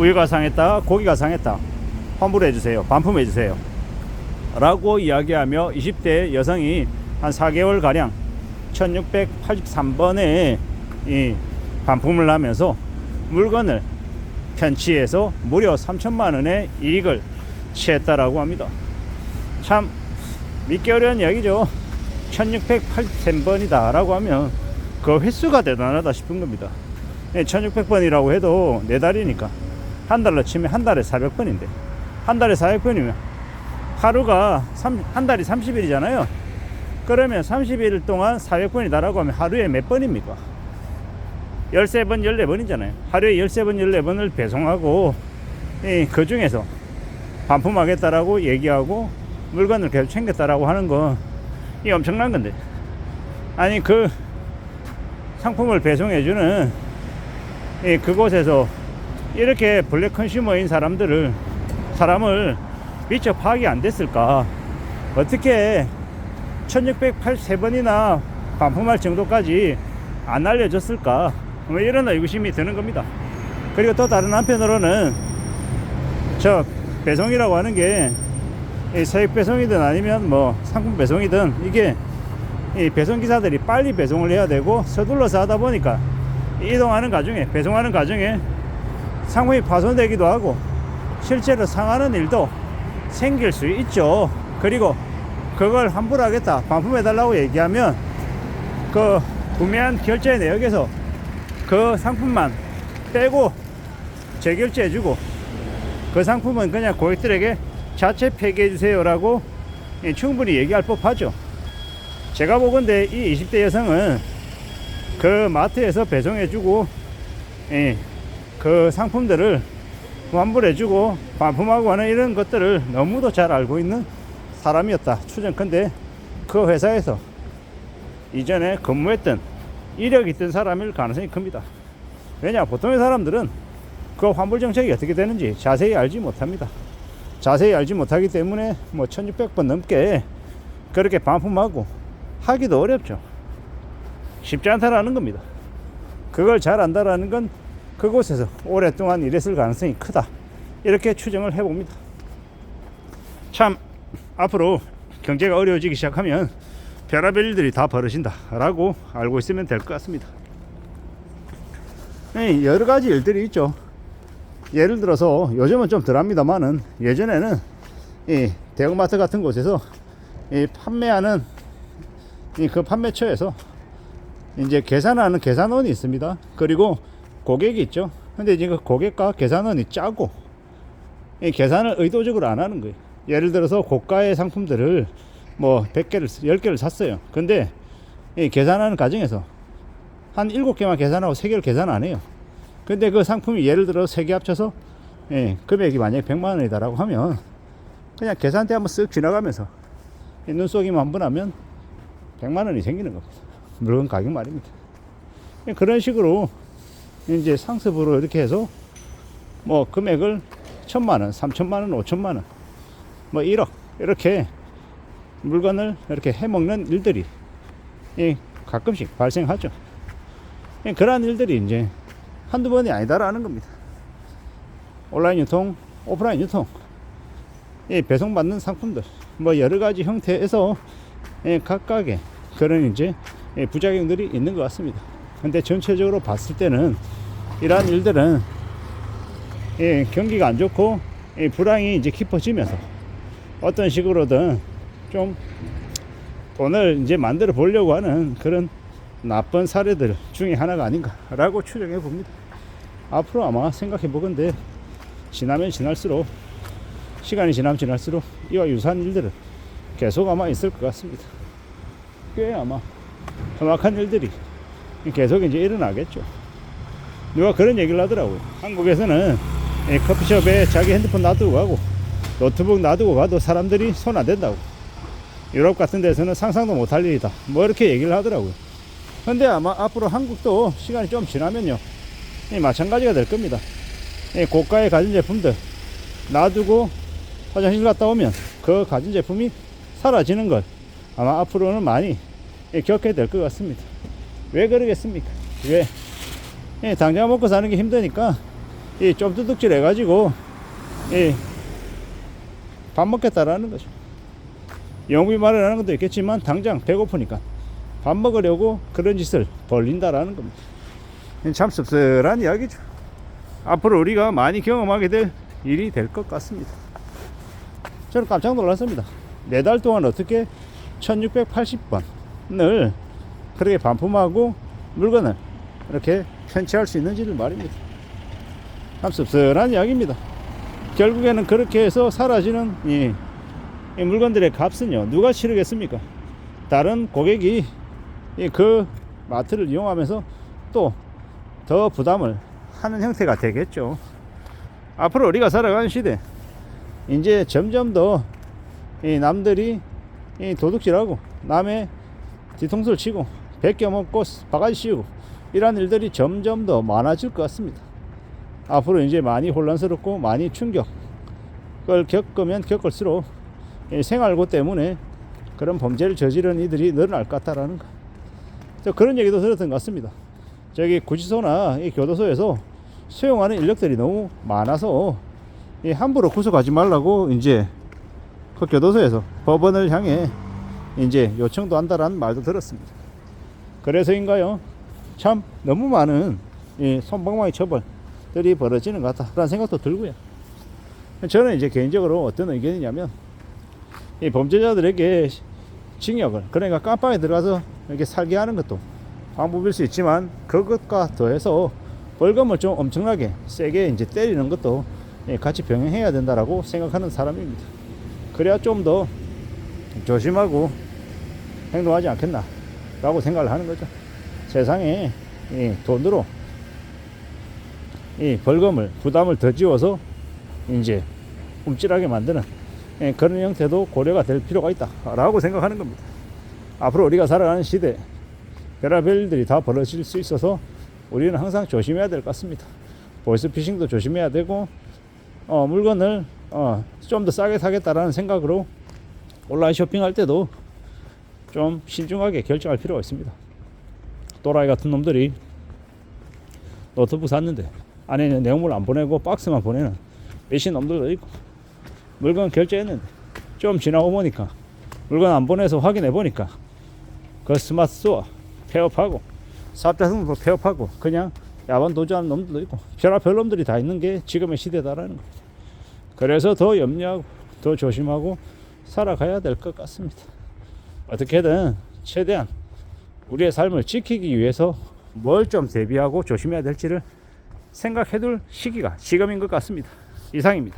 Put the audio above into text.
우유가 상했다, 고기가 상했다, 환불해 주세요, 반품해 주세요 라고 이야기하며 20대 여성이 한 4개월 가량 1683번에 이 반품을 하면서 물건을 편취해서 무려 3천만원의 이익을 취했다라고 합니다. 참 믿기 어려운 이야기죠. 1683번이다 라고 하면 그 횟수가 대단하다 싶은 겁니다. 1600번이라고 해도 4달이니까 한 달로 치면 한 달에 400번인데, 한 달에 400번이면 하루가 한 달이 30일이잖아요. 그러면 30일 동안 400번이다 라고 하면 하루에 몇 번입니까? 13번 14번이잖아요 하루에 13번 14번을 배송하고 그 중에서 반품하겠다라고 얘기하고 물건을 계속 챙겼다라고 하는 건 이 엄청난 건데, 아니 그 상품을 배송해주는 그곳에서 이렇게 블랙 컨슈머인 사람을 미처 파악이 안 됐을까? 어떻게 1683번이나 반품할 정도까지 안 알려줬을까? 뭐 이런 의구심이 드는 겁니다. 그리고 또 다른 한편으로는 저 배송이라고 하는 게 세액 배송이든 아니면 뭐 상품 배송이든 이게 이 배송기사들이 빨리 배송을 해야 되고 서둘러서 하다 보니까 이동하는 과정에, 배송하는 과정에 상품이 파손되기도 하고 실제로 상하는 일도 생길 수 있죠. 그리고 그걸 환불하겠다, 반품해달라고 얘기하면 그 구매한 결제 내역에서 그 상품만 빼고 재결제해주고 그 상품은 그냥 고객들에게 자체 폐기해주세요 라고 충분히 얘기할 법하죠. 제가 보건대 이 20대 여성은 그 마트에서 배송해주고 그 상품들을 환불해주고 반품하고 하는 이런 것들을 너무도 잘 알고 있는 사람이었다 추정컨대 그 회사에서 이전에 근무했던 이력이 있던 사람일 가능성이 큽니다. 왜냐, 보통의 사람들은 그 환불 정책이 어떻게 되는지 자세히 알지 못합니다. 자세히 알지 못하기 때문에 뭐 1600번 넘게 그렇게 반품하고 하기도 어렵죠. 쉽지 않다라는 겁니다. 그걸 잘 안다라는 건 그곳에서 오랫동안 일했을 가능성이 크다, 이렇게 추정을 해봅니다. 참 앞으로 경제가 어려워지기 시작하면 별의별 일들이 다 벌어진다 라고 알고 있으면 될 것 같습니다. 여러 가지 일들이 있죠. 예를 들어서 요즘은 좀 덜합니다만은 예전에는 이 대형마트 같은 곳에서 이 판매하는 그 판매처에서 이제 계산하는 계산원이 있습니다. 그리고 고객이 있죠. 근데 이제 그 고객과 계산원이 짜고 이 계산을 의도적으로 안 하는 거예요. 예를 들어서 고가의 상품들을 뭐 100개를 10개를 샀어요. 근데 이 계산하는 과정에서 한 7개만 계산하고 3개를 계산 안 해요. 근데 그 상품이 예를 들어 3개 합쳐서 금액이 만약에 100만 원이다 라고 하면 그냥 계산대 한번 쓱 지나가면서 눈속이만 한번 하면 100만 원이 생기는 겁니다. 물건 가격 말입니다. 그런 식으로 이제 상습으로 이렇게 해서 뭐 금액을 1000만 원, 3000만 원, 5000만 원, 뭐 1억 이렇게 물건을 이렇게 해먹는 일들이 가끔씩 발생하죠. 그러한 일들이 이제 한두 번이 아니다라는 겁니다. 온라인 유통, 오프라인 유통, 배송받는 상품들, 뭐 여러 가지 형태에서 각각의 그런 이제 부작용들이 있는 것 같습니다. 근데 전체적으로 봤을 때는 이러한 일들은 경기가 안 좋고 불황이 이제 깊어지면서 어떤 식으로든 좀 돈을 이제 만들어 보려고 하는 그런 나쁜 사례들 중에 하나가 아닌가라고 추정해 봅니다. 앞으로 아마 생각해 보건데 지나면 지날수록, 시간이 지나면 지날수록 이와 유사한 일들은 계속 아마 있을 것 같습니다. 꽤 아마 험악한 일들이 계속 이제 일어나겠죠. 누가 그런 얘기를 하더라고요. 한국에서는 커피숍에 자기 핸드폰 놔두고 가고 노트북 놔두고 가도 사람들이 손 안 댄다고. 유럽 같은 데서는 상상도 못할 일이다, 뭐 이렇게 얘기를 하더라고요. 근데 아마 앞으로 한국도 시간이 좀 지나면요 마찬가지가 될 겁니다. 고가의 가전제품들 놔두고 화장실 갔다 오면 그 가전제품이 사라지는 걸 아마 앞으로는 많이 겪게 될 것 같습니다. 왜 그러겠습니까? 왜? 당장 먹고 사는 게 힘드니까 이 좀 두둑질 해가지고 이 밥 먹겠다라는 거죠. 영비 마련하는 것도 있겠지만 당장 배고프니까 밥 먹으려고 그런 짓을 벌린다라는 겁니다. 참 씁쓸한 이야기죠. 앞으로 우리가 많이 경험하게 될 일이 될 것 같습니다. 저는 깜짝 놀랐습니다. 4달 동안 어떻게 1680번을 그렇게 반품하고 물건을 이렇게 편취할 수 있는지를 말입니다. 참 씁쓸한 이야기입니다. 결국에는 그렇게 해서 사라지는 이 물건들의 값은요, 누가 치르겠습니까? 다른 고객이 그 마트를 이용하면서 또 더 부담을 하는 형태가 되겠죠. 앞으로 우리가 살아가는 시대, 이제 점점 더 남들이 도둑질하고 남의 뒤통수를 치고 베껴먹고 바가지 씌우고 이런 일들이 점점 더 많아질 것 같습니다. 앞으로 이제 많이 혼란스럽고 많이 충격을 겪으면 겪을수록 생활고 때문에 그런 범죄를 저지르는 이들이 늘어날 것 같다라는 거. 그런 얘기도 들었던 것 같습니다. 저기 구치소나 이 교도소에서 수용하는 인력들이 너무 많아서 함부로 구속하지 말라고 이제 그 교도소에서 법원을 향해 이제 요청도 한다라는 말도 들었습니다. 그래서인가요? 참 너무 많은 솜방망이 처벌들이 벌어지는 것 같다라는 생각도 들고요. 저는 이제 개인적으로 어떤 의견이냐면 이 범죄자들에게 징역을, 그러니까 깜빵에 들어가서 이렇게 살게 하는 것도 방법일 수 있지만 그것과 더해서 벌금을 좀 엄청나게 세게 이제 때리는 것도 같이 병행해야 된다라고 생각하는 사람입니다. 그래야 좀 더 조심하고 행동하지 않겠나라고 생각을 하는 거죠. 세상에 돈으로 벌금을 부담을 더 지워서 이제 움찔하게 만드는 그런 형태도 고려가 될 필요가 있다라고 생각하는 겁니다. 앞으로 우리가 살아가는 시대, 별의별 일들이 다 벌어질 수 있어서 우리는 항상 조심해야 될 것 같습니다. 보이스피싱도 조심해야 되고 물건을 좀 더 싸게 사겠다라는 생각으로 온라인 쇼핑할 때도 좀 신중하게 결정할 필요가 있습니다. 또라이 같은 놈들이 노트북 샀는데 안에 있는 내용물 안 보내고 박스만 보내는 미친 놈들도 있고, 물건 결제했는데 좀 지나고 보니까 물건 안 보내서 확인해 보니까 그 스마트 스토어 폐업하고 사업자 등록도 폐업하고 그냥 야반 도주하는 놈들도 있고 별의별 놈들이 다 있는 게 지금의 시대다라는 겁니다. 그래서 더 염려하고 더 조심하고 살아가야 될 것 같습니다. 어떻게든 최대한 우리의 삶을 지키기 위해서 뭘 좀 대비하고 조심해야 될지를 생각해 둘 시기가 지금인 것 같습니다. 이상입니다.